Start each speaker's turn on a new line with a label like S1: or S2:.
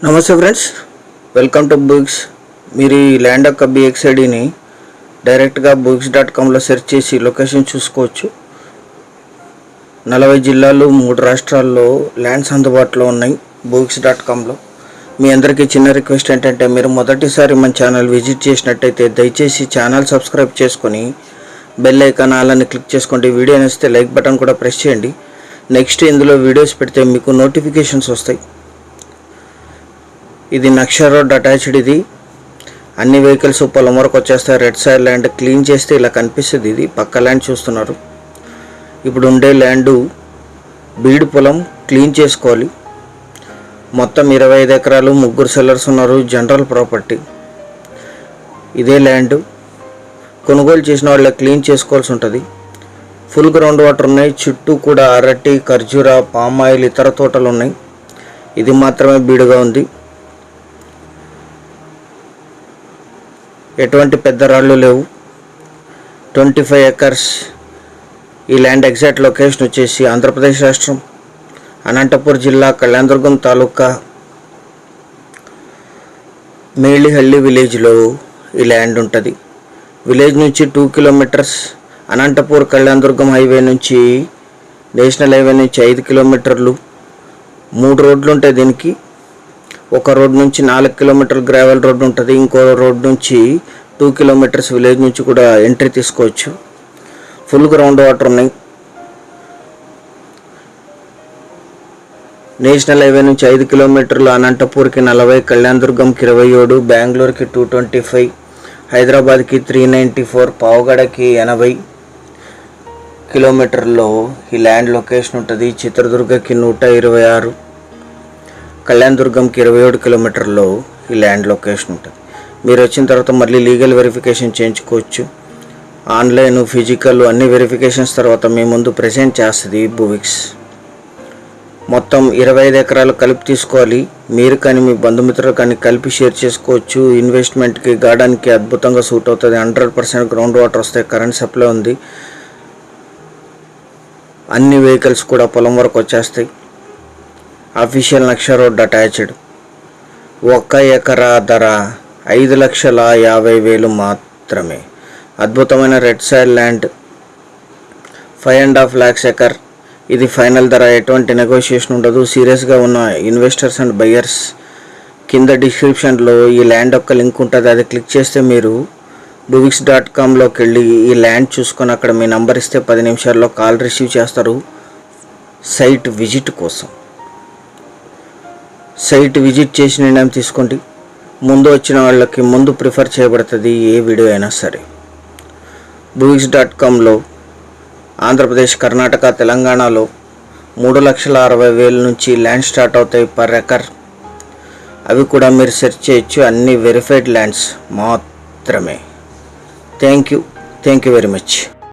S1: నమస్తే friends, welcome to books. మీరు ఈ ల్యాండ్ యొక్క బిఎక్స్ఐడిని డైరెక్ట్గా books.comలో సెర్చ్ చేసి లొకేషన్ చూసుకోవచ్చు. 40 జిల్లాలు 3 రాష్ట్రాల్లో ల్యాండ్స్ అందుబాటులో ఉన్నాయి books.comలో. మీ అందరికీ చిన్న రిక్వెస్ట్ ఏంటంటే, మీరు మొదటిసారి మన ఛానల్ విజిట్ చేసినట్టయితే దయచేసి ఛానల్ సబ్స్క్రైబ్ చేసుకొని బెల్ ఐకాన్ ఆల్ క్లిక్ చేసుకోండి. వీడియో నచ్చితే లైక్ బటన్ కూడా ప్రెస్ చేయండి. నెక్స్ట్ ఇందులో వీడియోస్ పెడితే మీకు నోటిఫికేషన్స్ వస్తాయి. ఇది నక్ష రోడ్ అటాచ్డ్. ఇది అన్ని వెహికల్స్ పొలం వరకు వచ్చేస్తాయి. రెడ్ సైడ్ ల్యాండ్ క్లీన్ చేస్తే ఇలా కనిపిస్తుంది. ఇది పక్క ల్యాండ్ చూస్తున్నారు. ఇప్పుడు ఉండే ల్యాండు బీడ్ పొలం క్లీన్ చేసుకోవాలి. మొత్తం 25 ఎకరాలు, 3 సెల్లర్స్ ఉన్నారు. General property. ఇదే ల్యాండ్ కొనుగోలు చేసిన వాళ్ళ క్లీన్ చేసుకోవాల్సి ఉంటుంది. ఫుల్ గ్రౌండ్ వాటర్ ఉన్నాయి. చుట్టూ కూడా అరటి, ఖర్జూర, పామాయిల్, ఇతర తోటలు ఉన్నాయి. ఇది మాత్రమే బీడుగా ఉంది. ఎటువంటి పెద్ద రాళ్ళు లేవు. 25 ఎకర్స్. ఈ ల్యాండ్ ఎగ్జాక్ట్ లొకేషన్ వచ్చేసి ఆంధ్రప్రదేశ్ రాష్ట్రం, అనంతపూర్ జిల్లా, కళ్యాణదుర్గం తాలూకా, మేళిహళ్ళి విలేజ్లో ఈ ల్యాండ్ ఉంటుంది. విలేజ్ నుంచి 2 కిలోమీటర్స్. అనంతపూర్ కళ్యాణదుర్గం హైవే నుంచి, నేషనల్ హైవే నుంచి 5 కిలోమీటర్లు. 3 రోడ్లు ఉంటాయి దీనికి. ఒక రోడ్ నుంచి 4 కిలోమీటర్లు గ్రావెల్ రోడ్ ఉంటుంది. ఇంకో రోడ్ నుంచి 2 కిలోమీటర్స్ విలేజ్ నుంచి కూడా ఎంట్రీ తీసుకోవచ్చు. ఫుల్ గ్రౌండ్ వాటర్ ఉన్నాయి. నేషనల్ హైవే నుంచి 5 కిలోమీటర్లు. అనంతపూర్కి 40, కళ్యాణదుర్గంకి 27, బెంగళూరుకి 225, హైదరాబాద్కి 394, పావుగడకి 80 కిలోమీటర్లో ఈ ల్యాండ్ లొకేషన్ ఉంటుంది. చిత్రదుర్గకి 126, కళ్యాణదుర్గంకి 27 కిలోమీటర్లో ఈ ల్యాండ్ లొకేషన్ ఉంటుంది. మీరు వచ్చిన తర్వాత మళ్ళీ లీగల్ వెరిఫికేషన్ చేయించుకోవచ్చు. ఆన్లైన్, ఫిజికల్ అన్ని వెరిఫికేషన్స్ తర్వాత మీ ముందు ప్రెజెంట్ చేస్తుంది బువిక్స్. మొత్తం 25 ఎకరాలు కలిపి తీసుకోవాలి. మీరు కానీ మీ బంధుమిత్రులు కానీ కలిపి షేర్ చేసుకోవచ్చు. ఇన్వెస్ట్మెంట్కి, గార్డెన్కి అద్భుతంగా సూట్ అవుతుంది. 100% గ్రౌండ్ వాటర్ వస్తాయి. కరెంట్ సప్లై ఉంది. అన్ని వెహికల్స్ కూడా పొలం వరకు వచ్చేస్తాయి. Official నక్ష road attached. 1 ఎకరా ధర 5,50,000 మాత్రమే. అద్భుతమైన red side land 5.5 lakhs acre. ఇది ఫైనల్ ధర. ఎటువంటి నెగోషియేషన్ ఉండదు. సీరియస్గా ఉన్న ఇన్వెస్టర్స్ అండ్ బయ్యర్స్ కింద డిస్క్రిప్షన్లో ఈ ల్యాండ్ యొక్క లింక్ ఉంటుంది. అది క్లిక్ చేస్తే మీరు books.comలోకి వెళ్ళి ఈ ల్యాండ్ చూసుకొని అక్కడ మీ నంబర్ ఇస్తే 10 నిమిషాల్లో కాల్ రిసీవ్ చేస్తారు సైట్ విజిట్ కోసం. సైట్ విజిట్ చేసి నిర్ణయం తీసుకోండి. ముందు వచ్చిన వాళ్ళకి ముందు ప్రిఫర్ చేయబడుతుంది ఏ వీడియో అయినా సరే. books.comలో ఆంధ్రప్రదేశ్, కర్ణాటక, తెలంగాణలో 3,60,000 నుంచి ల్యాండ్ స్టార్ట్ అవుతాయి పర్ ఎకర్. అవి కూడా మీరు సెర్చ్ చేయొచ్చు. అన్ని వెరిఫైడ్ ల్యాండ్స్ మాత్రమే. Thank you very much.